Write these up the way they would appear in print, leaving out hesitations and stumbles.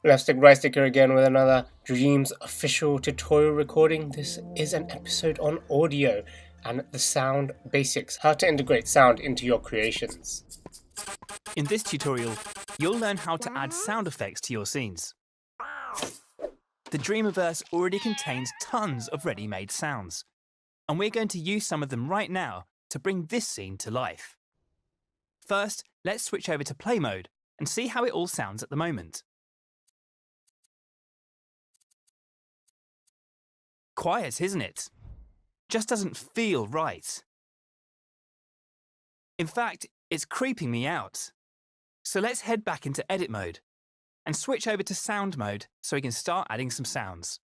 Leftstickrightstick Sticker again with another Dreams official tutorial recording. This is an episode on audio and the sound basics, how to integrate sound into your creations. In this tutorial, you'll learn how to add sound effects to your scenes. The Dreamiverse already contains tons of ready-made sounds, and we're going to use some of them right now to bring this scene to life. First, let's switch over to play mode and see how it all sounds at the moment. Quiet, isn't it? Just doesn't feel right. In fact, it's creeping me out. So let's head back into edit mode and switch over to sound mode so we can start adding some sounds.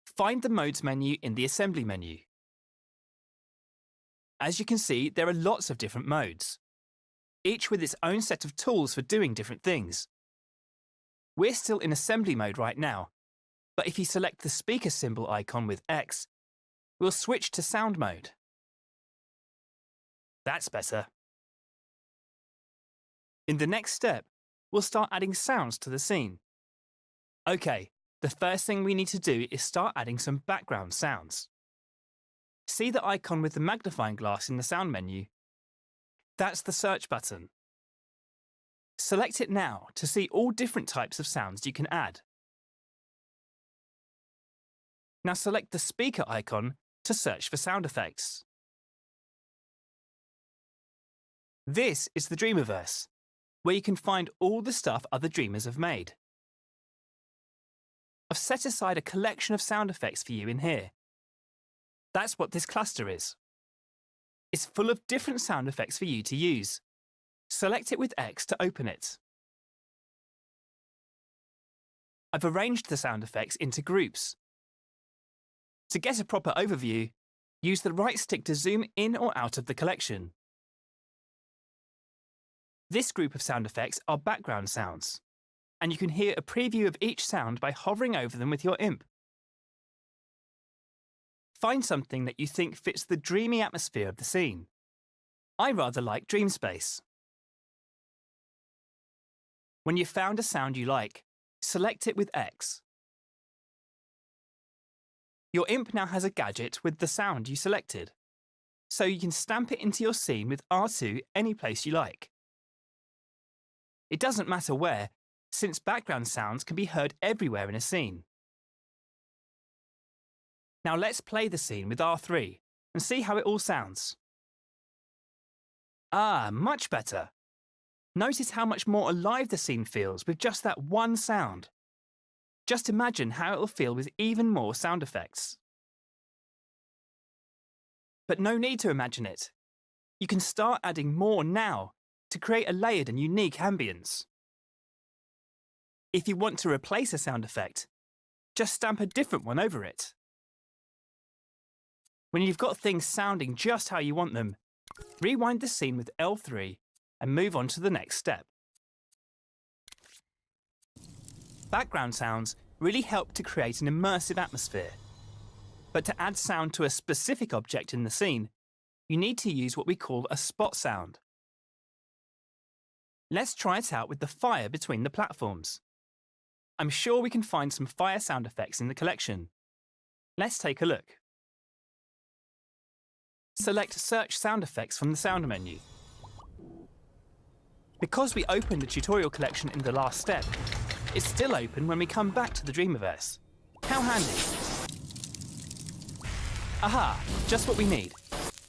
Find the modes menu in the assembly menu. As you can see, there are lots of different modes, each with its own set of tools for doing different things. We're still in assembly mode right now, but if you select the speaker symbol icon with X, we'll switch to sound mode. That's better. In the next step, we'll start adding sounds to the scene. OK, the first thing we need to do is start adding some background sounds. See the icon with the magnifying glass in the sound menu? That's the search button. Select it now to see all different types of sounds you can add. Now select the speaker icon to search for sound effects. This is the Dreamiverse, where you can find all the stuff other dreamers have made. I've set aside a collection of sound effects for you in here. That's what this cluster is. It's full of different sound effects for you to use. Select it with X to open it. I've arranged the sound effects into groups. To get a proper overview, use the right stick to zoom in or out of the collection. This group of sound effects are background sounds, and you can hear a preview of each sound by hovering over them with your imp. Find something that you think fits the dreamy atmosphere of the scene. I rather like dream space. When you've found a sound you like, select it with X. Your imp now has a gadget with the sound you selected, so you can stamp it into your scene with R2 any place you like. It doesn't matter where, since background sounds can be heard everywhere in a scene. Now let's play the scene with R3 and see how it all sounds. Ah, much better. Notice how much more alive the scene feels with just that one sound. Just imagine how it will feel with even more sound effects. But no need to imagine it. You can start adding more now to create a layered and unique ambience. If you want to replace a sound effect, just stamp a different one over it. When you've got things sounding just how you want them, rewind the scene with L3 and move on to the next step. Background sounds really help to create an immersive atmosphere. But to add sound to a specific object in the scene, you need to use what we call a spot sound. Let's try it out with the fire between the platforms. I'm sure we can find some fire sound effects in the collection. Let's take a look. Select Search Sound Effects from the sound menu. Because we opened the tutorial collection in the last step, it's still open when we come back to the Dreamiverse. How handy. Aha, just what we need.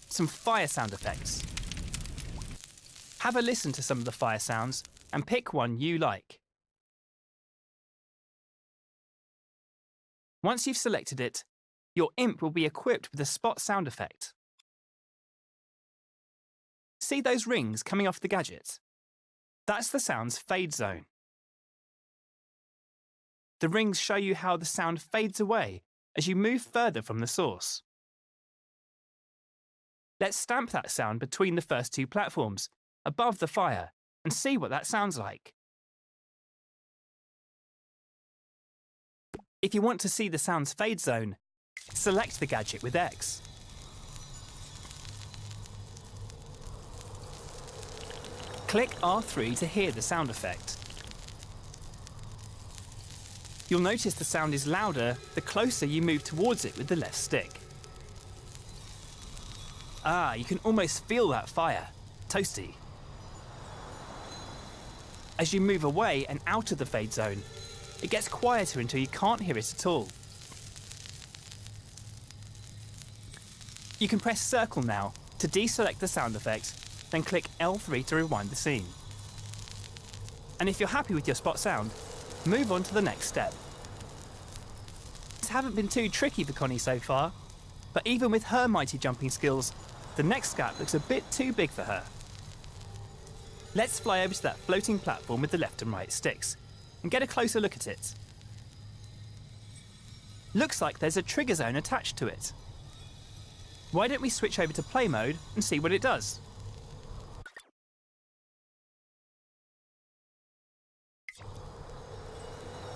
Some fire sound effects. Have a listen to some of the fire sounds and pick one you like. Once you've selected it, your imp will be equipped with a spot sound effect. See those rings coming off the gadget? That's the sound's fade zone. The rings show you how the sound fades away as you move further from the source. Let's stamp that sound between the first two platforms, above the fire, and see what that sounds like. If you want to see the sound's fade zone, select the gadget with X. Click R3 to hear the sound effect. You'll notice the sound is louder the closer you move towards it with the left stick. Ah, you can almost feel that fire. Toasty. As you move away and out of the fade zone, it gets quieter until you can't hear it at all. You can press circle now to deselect the sound effect, then click L3 to rewind the scene. And if you're happy with your spot sound, move on to the next step. These haven't been too tricky for Connie so far, but even with her mighty jumping skills, the next scat looks a bit too big for her. Let's fly over to that floating platform with the left and right sticks and get a closer look at it. Looks like there's a trigger zone attached to it. Why don't we switch over to play mode and see what it does?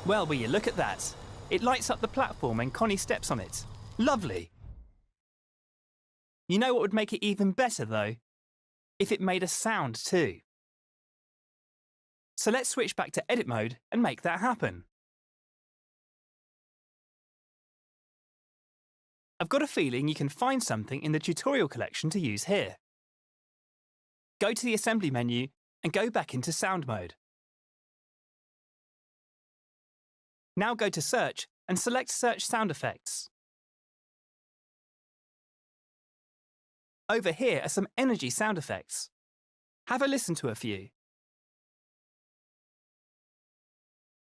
Well, will you look at that? It lights up the platform when Connie steps on it. Lovely! You know what would make it even better though? If it made a sound too. So let's switch back to edit mode and make that happen. I've got a feeling you can find something in the tutorial collection to use here. Go to the assembly menu and go back into sound mode. Now go to search and select search sound effects. Over here are some energy sound effects. Have a listen to a few.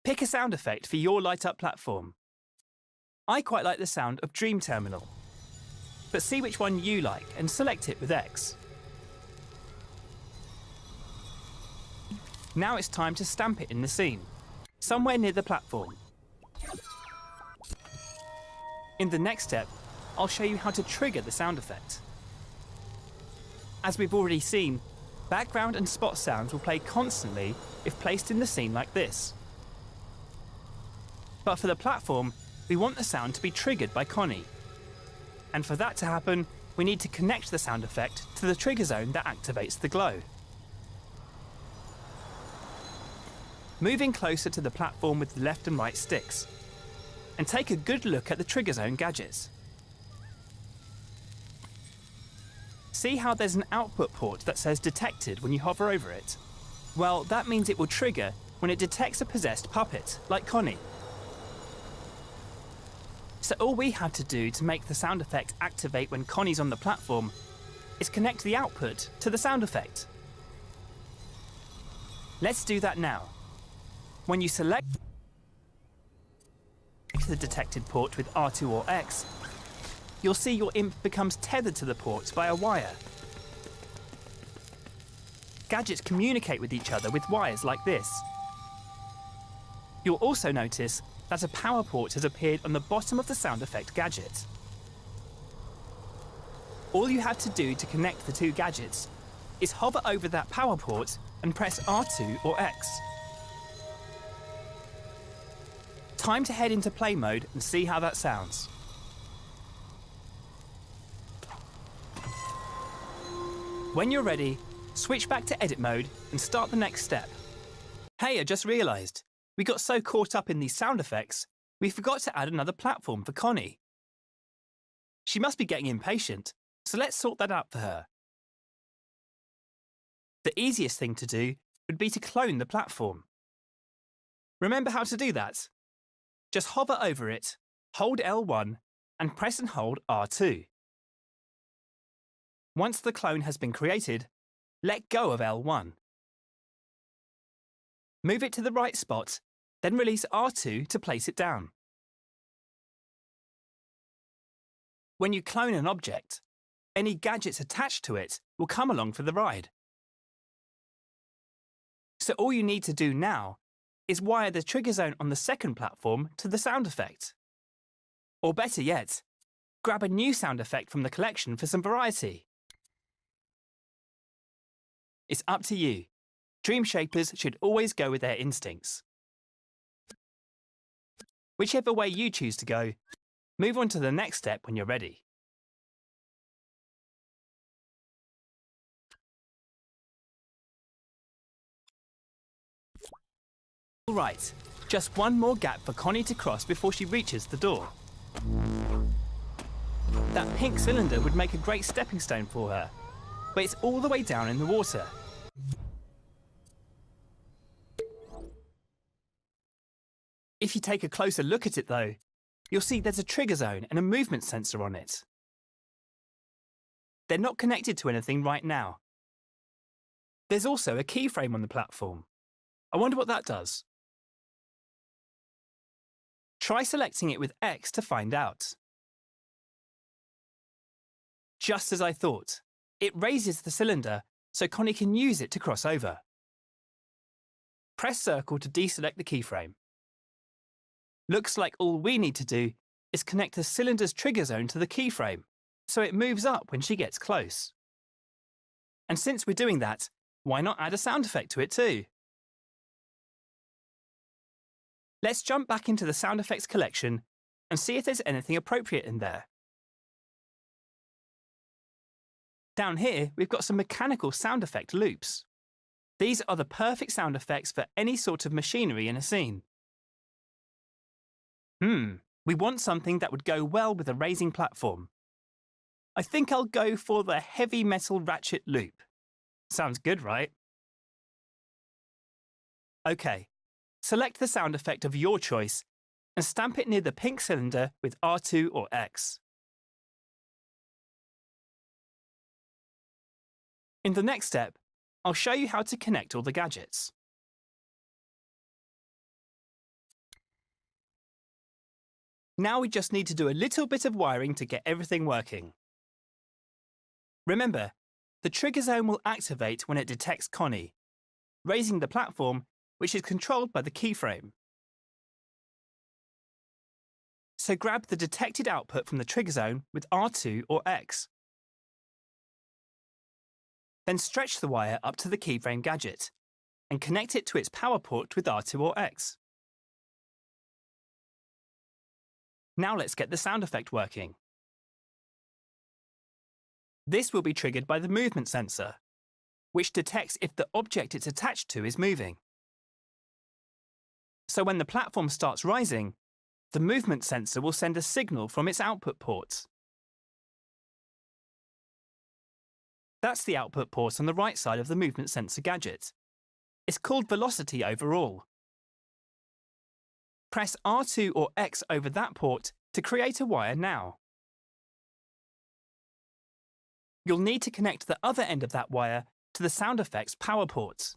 Pick a sound effect for your light up platform. I quite like the sound of Dream Terminal, but see which one you like and select it with X. Now it's time to stamp it in the scene, somewhere near the platform. In the next step, I'll show you how to trigger the sound effect. As we've already seen, background and spot sounds will play constantly if placed in the scene like this. But for the platform, we want the sound to be triggered by Connie. And for that to happen, we need to connect the sound effect to the trigger zone that activates the glow. Moving closer to the platform with the left and right sticks, and take a good look at the trigger zone gadgets. See how there's an output port that says detected when you hover over it? Well, that means it will trigger when it detects a possessed puppet, like Connie. So all we have to do to make the sound effect activate when Connie's on the platform is connect the output to the sound effect. Let's do that now. When you select the detected port with R2 or X, you'll see your imp becomes tethered to the port by a wire. Gadgets communicate with each other with wires like this. You'll also notice that a power port has appeared on the bottom of the sound effect gadget. All you have to do to connect the two gadgets is hover over that power port and press R2 or X. Time to head into play mode and see how that sounds. When you're ready, switch back to edit mode and start the next step. Hey, I just realised, we got so caught up in these sound effects, we forgot to add another platform for Connie. She must be getting impatient, so let's sort that out for her. The easiest thing to do would be to clone the platform. Remember how to do that? Just hover over it, hold L1, and press and hold R2. Once the clone has been created, let go of L1. Move it to the right spot, then release R2 to place it down. When you clone an object, any gadgets attached to it will come along for the ride. So all you need to do now is wire the trigger zone on the second platform to the sound effect. Or better yet, grab a new sound effect from the collection for some variety. It's up to you. Dream shapers should always go with their instincts. Whichever way you choose to go, move on to the next step when you're ready. Alright, Just one more gap for Connie to cross before she reaches the door. That pink cylinder would make a great stepping stone for her, but it's all the way down in the water. If you take a closer look at it though, you'll see there's a trigger zone and a movement sensor on it. They're not connected to anything right now. There's also a keyframe on the platform. I wonder what that does. Try selecting it with X to find out. Just as I thought, it raises the cylinder so Connie can use it to cross over. Press circle to deselect the keyframe. Looks like all we need to do is connect the cylinder's trigger zone to the keyframe, so it moves up when she gets close. And since we're doing that, why not add a sound effect to it too? Let's jump back into the sound effects collection and see if there's anything appropriate in there. Down here, we've got some mechanical sound effect loops. These are the perfect sound effects for any sort of machinery in a scene. We want something that would go well with a raising platform. I think I'll go for the heavy metal ratchet loop. Sounds good, right? OK, select the sound effect of your choice and stamp it near the pink cylinder with R2 or X. In the next step, I'll show you how to connect all the gadgets. Now we just need to do a little bit of wiring to get everything working. Remember, the trigger zone will activate when it detects Connie, raising the platform, which is controlled by the keyframe. So grab the detected output from the trigger zone with R2 or X. Then stretch the wire up to the keyframe gadget and connect it to its power port with R2 or X. Now let's get the sound effect working. This will be triggered by the movement sensor, which detects if the object it's attached to is moving. So when the platform starts rising, the movement sensor will send a signal from its output ports. That's the output port on the right side of the movement sensor gadget. It's called velocity overall. Press R2 or X over that port to create a wire now. You'll need to connect the other end of that wire to the sound effects power ports.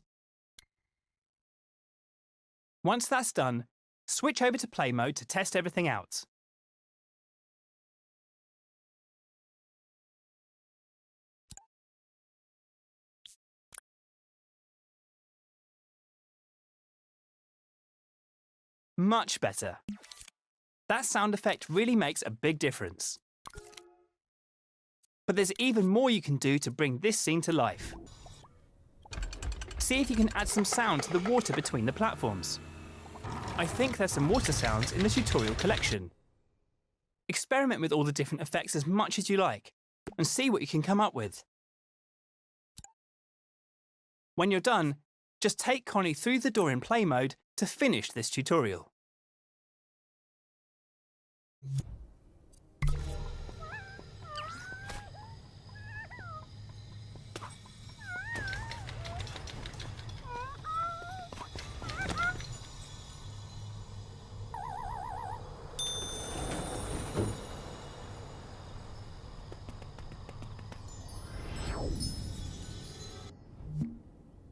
Once that's done, switch over to play mode to test everything out. Much better. That sound effect really makes a big difference. But there's even more you can do to bring this scene to life. See if you can add some sound to the water between the platforms. I think there's some water sounds in the tutorial collection. Experiment with all the different effects as much as you like, and see what you can come up with. When you're done, just take Connie through the door in play mode to finish this tutorial.